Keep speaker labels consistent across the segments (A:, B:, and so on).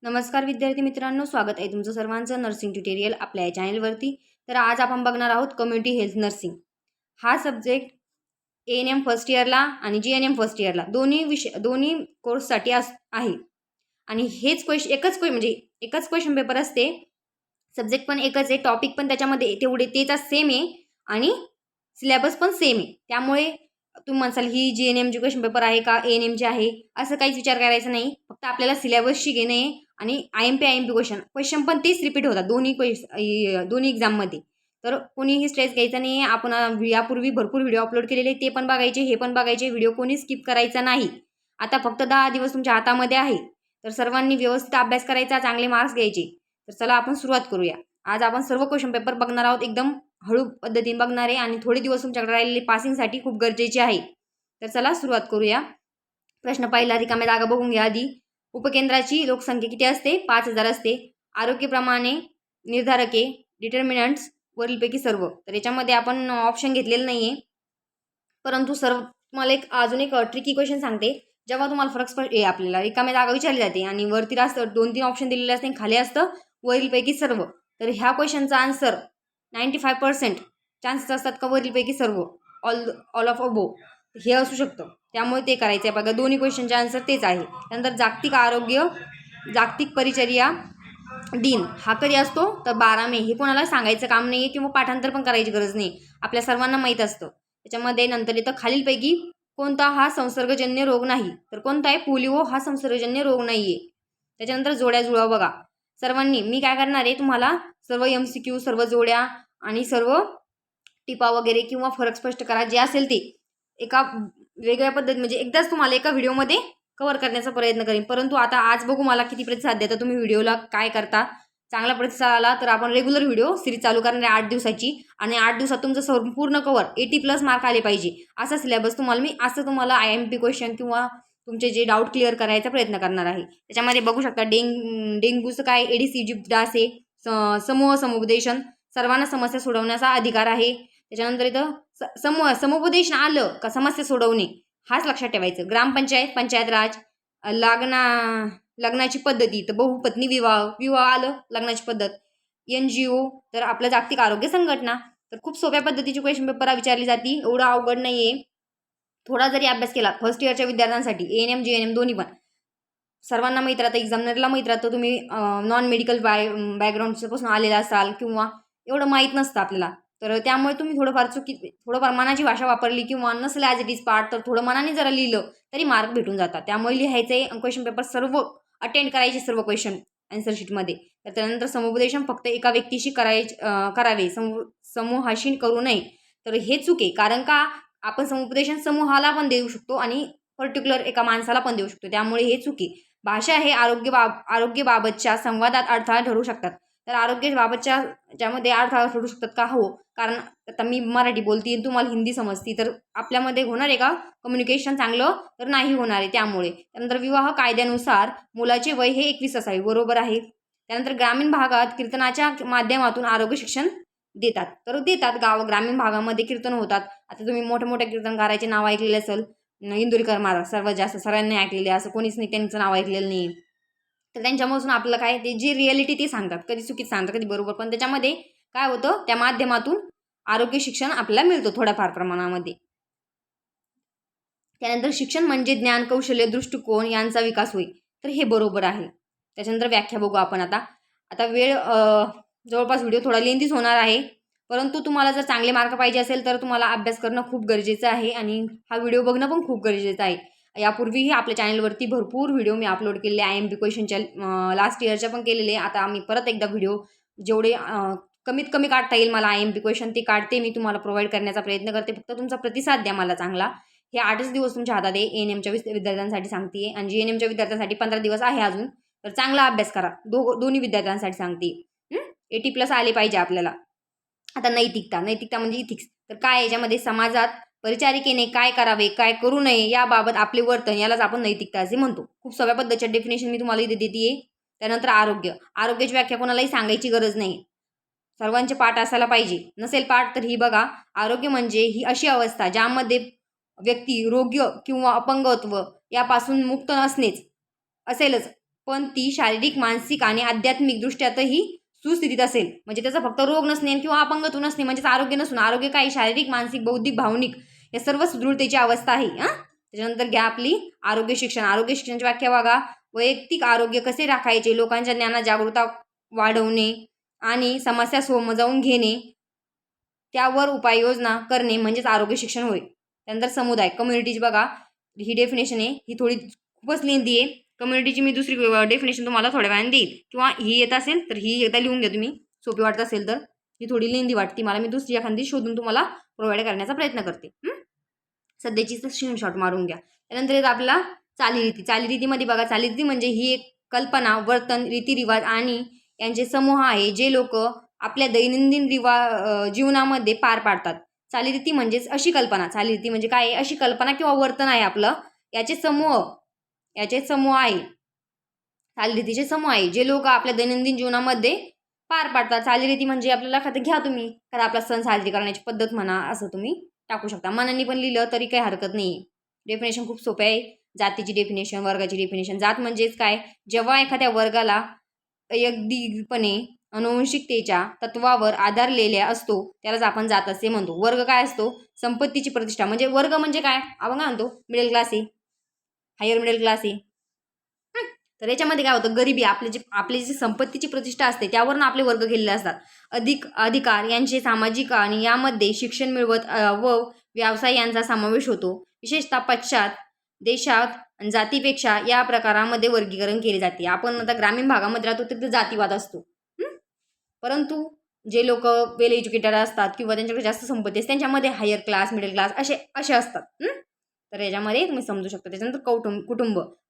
A: नमस्कार विद्यार्थी मित्रांनो, स्वागत आहे तुमचं सर्वांचं नर्सिंग ट्युटोरियल आपल्या या चॅनलवरती. तर आज आपण बघणार आहोत कम्युनिटी हेल्थ नर्सिंग हा सब्जेक्ट ANM फर्स्ट इयरला आणि GNM फर्स्ट इयरला दोन्ही कोर्ससाठी आहे. आणि हेच एकच क्वेश्चन पेपर असते. सब्जेक्ट पण एकच आहे, टॉपिक पण त्याच्यामध्ये तेवढे तेच सेम आहे आणि सिलेबस पण सेम आहे. त्यामुळे तुम्ही म्हणसाल ही GNMची क्वेश्चन पेपर आहे का ANMची आहे, असं काहीच विचार करायचा नाही. फक्त आपल्याला सिलेबसशी घेणे आहे आणि IMP क्वेश्चन पण तेच रिपीट होतात दोन्ही एक्झाममध्ये. तर कोणीही स्ट्रेस घ्यायचा नाही आहे. आपण यापूर्वी भरपूर व्हिडिओ अपलोड केलेले, ते पण बघायचे, हे पण बघायचे. व्हिडिओ कोणी स्किप करायचा नाही. आता फक्त 10 दिवस तुमच्या हातामध्ये आहे, तर सर्वांनी व्यवस्थित अभ्यास करायचा, चांगले मार्क्स घ्यायचे. तर चला आपण सुरुवात करूया. आज आपण सर्व क्वेश्चन पेपर बघणार आहोत, एकदम हळू पद्धतीने बघणार आहे आणि थोडे दिवस तुमच्याकडे राहिलेले पासिंगसाठी खूप गरजेचे आहे. तर चला सुरुवात करूया. प्रश्न पहिला, रिकाम्या जागा बघून घ्या आधी. उपकेंद्राची लोकसंख्या किती असते? 5000 असते. आरोग्यप्रमाणे निर्धारके डिटर्मिनंट्स वरीलपैकी सर्व. तर याच्यामध्ये आपण ऑप्शन घेतलेलं नाही आहे, परंतु तुम्हाला अजून एक ट्रिकी क्वेश्चन सांगते. जेव्हा तुम्हाला आपल्याला रिकाम्या जागा विचारली जाते आणि वरती असतं 2-3 ऑप्शन दिलेले असते, खाली असतं वरीलपैकी सर्व. तर ह्या क्वेश्चनचा आन्सर 95% चान्सेस असतात का वरीलपैकी सर्व, ऑल ऑफ अबो हे असू शकतं. त्यामुळे ते करायचं आहे बघा. दोन्ही क्वेश्चनचे आन्सर तेच आहे. त्यानंतर जागतिक परिचर्या दिन हा कधी असतो? तर 12 मे. हे कोणाला सांगायचं काम नाही आहे किंवा पाठांतर पण करायची गरज नाही, आपल्या सर्वांना माहीत असतं. त्याच्यामध्ये नंतर येतं खालीलपैकी कोणता हा संसर्गजन्य रोग नाही? तर कोणता आहे? पोलिओ हा संसर्गजन्य रोग नाही आहे. त्याच्यानंतर जोड्या जुळवा बघा. सर्वांनी मी काय करणार आहे, तुम्हाला सर्व MCQ, सर्व जोड्या आणि सर्व टिपा वगैरे किंवा फरक स्पष्ट करा, जे असेल ते एका वेगळ्या पद्धती म्हणजे एकदाच तुम्हाला एका व्हिडिओमध्ये कव्हर करण्याचा प्रयत्न करेन. परंतु आता आज बघू मला किती प्रतिसाद देता तुम्ही व्हिडिओला, काय करता. चांगला प्रतिसाद आला तर आपण रेग्युलर व्हिडिओ सिरीज चालू करणार आहे 8 दिवसाची, आणि 8 दिवसात तुमचं संपूर्ण कव्हर 80+ मार्क आले पाहिजे असा सिलेबस तुम्हाला IMP क्वेश्चन किंवा तुमचे जे डाऊट क्लिअर करायचा प्रयत्न करणार आहे. त्याच्यामध्ये बघू शकता डेंग्यूचं काय, एडिस इजिप्टास, समुपदेशन, सर्वांना समस्या सोडवण्याचा अधिकार आहे. त्याच्यानंतर इथं समुपदेशन आलं का समस्या सोडवणे हाच लक्षात ठेवायचं. ग्रामपंचायत, पंचायत राज, लग्नाची पद्धती तर बहुपत्नी विवाह आलं लग्नाची पद्धत. NGO तर आपलं जागतिक आरोग्य संघटना. तर खूप सोप्या पद्धतीची क्वेश्चन पेपर विचारली जाते, एवढं अवघड नाही आहे. थोडा जरी अभ्यास केला फर्स्ट इयरच्या विद्यार्थ्यांसाठी, ANM GNM दोन्ही पण सर्वांना माहीत राहतं, एक्झामिनरला माहीत राहतं. तुम्ही नॉन मेडिकल बॅकग्राऊंडपासून आलेला असाल किंवा एवढं माहीत नसतं आपल्याला, तर त्यामुळे तुम्ही थोडंफार मनाची भाषा वापरली किंवा नसलं ॲज इट इज पार्ट, तर थोडं मनाने जरा लिहिलं तरी मार्क भेटून जातात. त्यामुळे लिहायचे क्वेश्चन पेपर सर्व अटेंड करायचे, सर्व क्वेश्चन आन्सर शीटमध्ये. तर त्यानंतर समुपदेशन फक्त एका व्यक्तीशी करावे, समूहाशी करू नये. तर हे चूक आहे, कारण का आपण समुपदेशन समूहाला पण देऊ शकतो आणि पर्टिक्युलर एका माणसाला पण देऊ शकतो. त्यामुळे हे चूक आहे. भाषा हे आरोग्याबाबतच्या संवादात अडथळा ठरू शकतात. तर आरोग्याबाबतच्या ज्यामध्ये अडथळा ठरू शकतात का? हो, कारण आता मी मराठी बोलते, तुम्हाला हिंदी समजती, तर आपल्यामध्ये होणार आहे का कम्युनिकेशन चांगलं? तर नाही होणार आहे. त्यानंतर विवाह कायद्यानुसार मुलाचे वय हे 21 असावे, बरोबर आहे. त्यानंतर ग्रामीण भागात कीर्तनाच्या माध्यमातून आरोग्य शिक्षण देतात, तर देतात. ग्रामीण भागामध्ये कीर्तन होतात. आता तुम्ही मोठ्या कीर्तनकाराचे नाव ऐकलेले असेल, इंदुरीकर महाराज सर्वात जास्त सगळ्यांनी ऐकलेले, असं कोणीच नाही त्यांचं नाव ऐकलेलं नाही. तर त्यांच्यापासून आपल्याला काय, ते जी रिॲलिटी ते सांगतात, कधी चुकीचं सांगतात कधी बरोबर, पण त्याच्यामध्ये काय होतं, त्या माध्यमातून आरोग्य शिक्षण आपल्याला मिळतं थोड्याफार प्रमाणामध्ये. त्यानंतर शिक्षण म्हणजे ज्ञान, कौशल्य, दृष्टिकोन यांचा विकास होईल, तर हे बरोबर आहे. त्याच्यानंतर व्याख्या बघू आपण. आता वेळ जवळपास व्हिडिओ थोडा लेंथीच होणार आहे, परंतु तुम्हाला जर चांगले मार्क पाहिजे असेल तर तुम्हाला अभ्यास करणं खूप गरजेचं आहे आणि हा व्हिडिओ बघणं पण खूप गरजेचं आहे. यापूर्वीही आपल्या चॅनलवरती भरपूर व्हिडिओ मी अपलोड केलेले, IMP क्वेश्चनच्या लास्ट इयरच्या पण केलेले. आता आम्ही परत एकदा व्हिडिओ जेवढे कमीत कमी काढता येईल मला IMP क्वेश्चन ते काढते, मी तुम्हाला प्रोव्हाइड करण्याचा प्रयत्न करते. फक्त तुमचा प्रतिसाद द्या मला चांगला. हे 8च दिवस तुमच्या हातात आहे. ANMच्या विद्यार्थ्यांसाठी सांगते आणि GNMच्या विद्यार्थ्यांसाठी 15 दिवस आहे अजून. तर चांगला अभ्यास करा. दोन्ही विद्यार्थ्यांसाठी सांगते. 80+ आले पाहिजे आपल्याला. आता नैतिकता म्हणजे इथिक्स. तर काय याच्यामध्ये समाजात परिचारिकेने काय करावे, काय करू नये याबाबत आपले वर्तन, यालाच आपण नैतिकता असे म्हणतो. खूप सोप्या पद्धतीच्या डेफिनेशन मी तुम्हाला इथे देते. त्यानंतर आरोग्याची व्याख्या कोणालाही सांगायची गरज नाही, सर्वांचे पाठ असायला पाहिजे. नसेल पाठ तर ही बघा. आरोग्य म्हणजे ही अशी अवस्था ज्यामध्ये व्यक्ती रोग्य किंवा अपंगत्व यापासून मुक्त असेलच. पण ती शारीरिक, मानसिक आणि आध्यात्मिक दृष्ट्यातही सुस्थितीत असेल. म्हणजे त्याचा फक्त रोग नसणे किंवा अपंगत्व नसणे म्हणजेच आरोग्य नसून, आरोग्य काय शारीरिक, मानसिक, बौद्धिक, भावनिक या सर्व सुदृढतेची अवस्था आहे. त्याच्यानंतर घ्या आपली आरोग्य शिक्षण. आरोग्य शिक्षणाची व्याख्या बघा. वैयक्तिक आरोग्य कसे राखायचे, लोकांच्या ज्ञानात जागरूकता वाढवणे आणि समस्या समजावून घेणे, त्यावर उपाययोजना करणे म्हणजेच आरोग्य शिक्षण होय. त्यानंतर समुदाय, कम्युनिटीची बघा, ही डेफिनेशन आहे, ही थोडी खूपच लेंदी आहे. कम्युनिटीची मी दुसरी डेफिनेशन तुम्हाला थोड्या वेळाने देईल, किंवा ही येत असेल तर ही एकदा लिहून घ्या तुम्ही, सोपी वाटत असेल तर. ही थोडी लेंदी वाटते मला, मी दुसरी एखादी शोधून तुम्हाला प्रोव्हाइड करण्याचा प्रयत्न करते. सध्याची स्क्रीनशॉट मारून घ्या. त्यानंतर येत आपला चालीरीती. चालीरीतीमध्ये बघा, चालीरीती म्हणजे ही एक कल्पना, वर्तन, रीतिरिवाज आणि यांचे समूह आहे जे लोक आपल्या दैनंदिन जीवनामध्ये पार पाडतात. चालीरीती म्हणजेच अशी कल्पना, चालीरीती म्हणजे काय आहे, अशी कल्पना किंवा वर्तन आहे आपलं, याचे समूह आहे, चालीरीतीचे समूह आहे जे लोक आपल्या दैनंदिन जीवनामध्ये पार पाडतात. चालीरीती म्हणजे आपल्याला लक्षात घ्या तुम्ही, कारण आपला सण साजरी करण्याची पद्धत म्हणा, असं तुम्ही टाकू शकता. मनाने पण लिहिलं तरी काही हरकत नाही. डेफिनेशन खूप सोपे आहे. जातीची डेफिनेशन, वर्गाची डेफिनेशन. जात म्हणजेच काय, जेव्हा एखाद्या वर्गाला अगदीपणे अनुवंशिकतेच्या तत्वावर आधारलेल्या असतो त्यालाच आपण जात असे म्हणतो. वर्ग काय असतो, संपत्तीची प्रतिष्ठा. म्हणजे वर्ग म्हणजे काय, आपण काय म्हणतो, मिडल क्लास आहे, हायर मिडल क्लास आहे. तर याच्यामध्ये काय होतं, गरिबी, आपली जी संपत्तीची प्रतिष्ठा असते त्यावरून आपले वर्ग केलेले असतात. अधिकार यांचे सामाजिक आणि यामध्ये शिक्षण मिळवत व व्यवसाय यांचा समावेश होतो. विशेषतः पाश्चात देशात जातीपेक्षा या प्रकारामध्ये वर्गीकरण केले जाते. आपण आता ग्रामीण भागामध्ये राहतो तिथे जातीवाद असतो. परंतु जे लोक वेल एज्युकेटेड असतात किंवा त्यांच्याकडे जास्त संपत्ती असते त्यांच्यामध्ये हायर क्लास, मिडल क्लास असे असतात. तर याच्यामध्ये तुम्ही समजू शकता. त्याच्यानंतर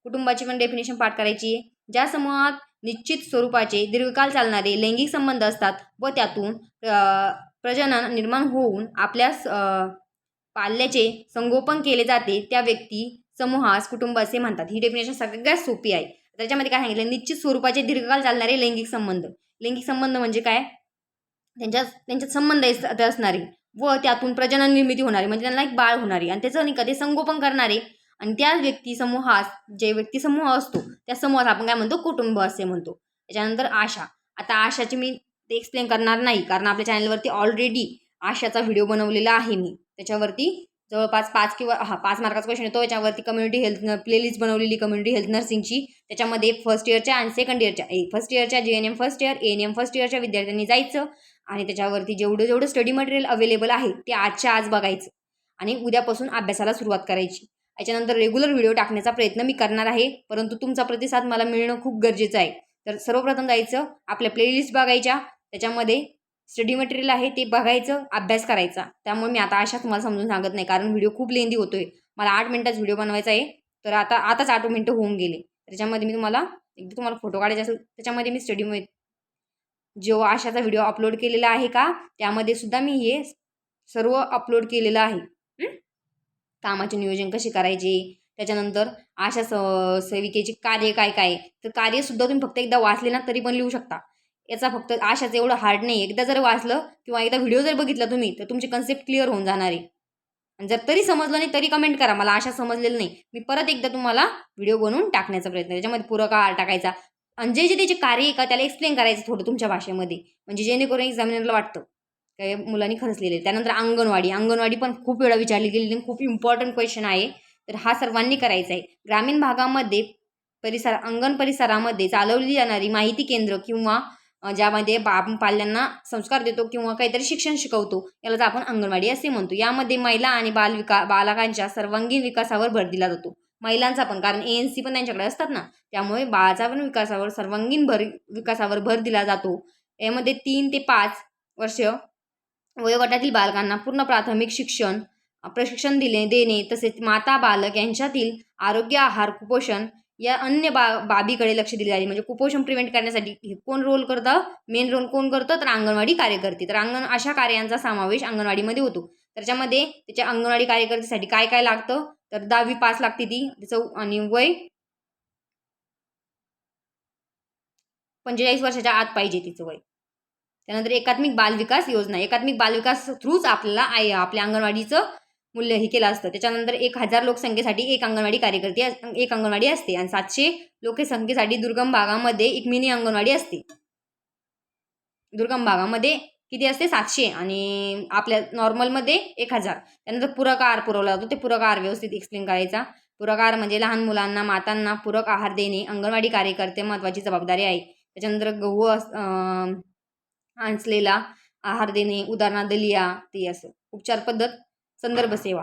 A: कुटुंबाची पण डेफिनेशन पाठ करायची आहे. ज्या समूहात निश्चित स्वरूपाचे दीर्घकाल चालणारे लैंगिक संबंध असतात व त्यातून प्रजनन निर्माण होऊन आपल्या पाल्याचे संगोपन केले जाते त्या व्यक्ती समूहास कुटुंब असे म्हणतात. ही डेफिनेशन सगळ्यात सोपी आहे. त्याच्यामध्ये काय सांगितलं, निश्चित स्वरूपाचे दीर्घकाल चालणारे लैंगिक संबंध. लैंगिक संबंध म्हणजे काय, त्यांच्यात संबंध असणारे व त्यातून प्रजनन निर्मिती होणारी, म्हणजे त्यांना एक बाळ होणारी आणि त्याचं नाही का ते संगोपन करणारे, आणि त्या व्यक्ती समूहास, जे व्यक्ती समूह असतो त्या समूहास आपण काय म्हणतो, कुटुंब असे म्हणतो. त्याच्यानंतर आशा. आता आशाची मी ते एक्सप्लेन करणार नाही, कारण आपल्या चॅनलवरती ऑलरेडी आशाचा व्हिडिओ बनवलेला आहे मी. त्याच्यावरती जवळपास 5 मार्काचा क्वेश्चन येतो. याच्यावरती कम्युनिटी हेल्थ प्लेलिस्ट बनवलेली, कम्युनिटी हेल्थ नर्सिंगची. त्याच्यामध्ये फर्स्ट इयरच्या आणि सेकंड इयरच्या, फर्स्ट इयरच्या JNM first year, ANM first इयरच्या विद्यार्थ्यांनी जायचं आणि त्याच्यावरती जेवढं स्टडी मटेरियल अवेलेबल आहे ते आजच्या आज बघायचं आणि उद्यापासून अभ्यासाला सुरुवात करायची. याच्यानंतर रेग्युलर व्हिडिओ टाकण्याचा प्रयत्न मी करणार आहे, परंतु तुमचा प्रतिसाद मला मिळणं खूप गरजेचं आहे. तर सर्वप्रथम जायचं, आपल्या प्लेलिस्ट बघायच्या, त्याच्यामध्ये स्टडी मटेरियल आहे ते बघायचं, अभ्यास करायचा. त्यामुळे मी आता अशा तुम्हाला समजून सांगत नाही, कारण व्हिडिओ खूप लेंदी होतोय. मला 8 मिनिटाचा व्हिडिओ बनवायचा आहे, तर आताच 8 मिनिटं होऊन गेले. त्याच्यामध्ये मी तुम्हाला फोटो काढायचे असेल त्याच्यामध्ये मी जो आशाचा व्हिडिओ अपलोड केलेला आहे का, त्यामध्ये सुद्धा मी हे सर्व अपलोड केलेलं आहे. कामाचे नियोजन कसे करायचे, त्याच्यानंतर आशा सेविकेचे कार्य काय, तर कार्यसुद्धा तुम्ही फक्त एकदा वाचले ना तरी पण लिहू शकता. याचा फक्त आशाचं एवढं हार्ड नाही. एकदा जर वाचलं किंवा एकदा व्हिडिओ जर बघितला तुम्ही तर तुमचे कन्सेप्ट क्लिअर होऊन जाणार आहे. आणि जर तरी समजलं नाही तरी कमेंट करा, मला आशा समजलेलं नाही, मी परत एकदा तुम्हाला व्हिडिओ बनवून टाकण्याचा प्रयत्न. त्याच्यामध्ये पूरक आहार टाकायचा आणि जे त्याचे कार्य आहे का त्याला एक्सप्लेन करायचं थोडं तुमच्या भाषेमध्ये, म्हणजे जेणेकरून एक्झामिनरला वाटतं काही मुलांनी खरंच लिहिलेलं. त्यानंतर अंगणवाडी पण खूप वेळा विचारली गेलेली, खूप इम्पॉर्टंट क्वेश्चन आहे, तर हा सर्वांनी करायचा आहे. ग्रामीण भागामध्ये अंगण परिसरामध्ये चालवली जाणारी माहिती केंद्र किंवा ज्यामध्ये आपण पाल्यांना संस्कार देतो किंवा काहीतरी शिक्षण शिकवतो, यालाच आपण अंगणवाडी असे म्हणतो. यामध्ये महिला आणि बालकांच्या सर्वांगीण विकासावर भर दिला जातो. महिलांचा पण, कारण ANC पण त्यांच्याकडे असतात ना, त्यामुळे बाळाचा पण सर्वांगीण विकासावर भर दिला जातो. यामध्ये 3 ते 5 वर्ष वयोगटातील बालकांना पूर्ण प्राथमिक प्रशिक्षण देणे, तसेच माता बालक यांच्यातील आरोग्य, आहार, कुपोषण या अन्य बाबीकडे लक्ष दिले जाते. म्हणजे कुपोषण प्रिव्हेंट करण्यासाठी कोण रोल करतं, मेन रोल कोण करतं, तर अंगणवाडी कार्यकर्ते. तर अशा कार्यांचा समावेश अंगणवाडीमध्ये होतो. त्याच्यामध्ये त्याच्या अंगणवाडी कार्यकर्त्यासाठी काय लागतं, तर 10वी पास लागते ती, त्याचं आणि वय 45 वर्षाच्या आत पाहिजे तिचं वय. त्यानंतर एकात्मिक बालविकास योजना, एकात्मिक बालविकास थ्रूच आपल्याला आपल्या अंगणवाडीचं मूल्य हे केलं असतं. त्याच्यानंतर 1000 लोकसंख्येसाठी एक अंगणवाडी कार्यकर्ती एक अंगणवाडी असते आणि 700 लोकसंख्येसाठी दुर्गम भागामध्ये एक मिनी अंगणवाडी असते. दुर्गम भागामध्ये किती असते 700 आणि आपल्या नॉर्मलमध्ये 1000. त्यानंतर पूरक आहार पुरवला जातो. ते पूरक आहार व्यवस्थित एक्सप्लेन करायचा. पूरक आहार म्हणजे लहान मुलांना मातांना पूरक आहार देणे अंगणवाडी कार्यकर्ते महत्त्वाची जबाबदारी आहे. त्याच्यानंतर गहू आंचलेला आहार देणे, उदाहरणार्थ दलिया ते असं. उपचार पद्धत संदर्भ सेवा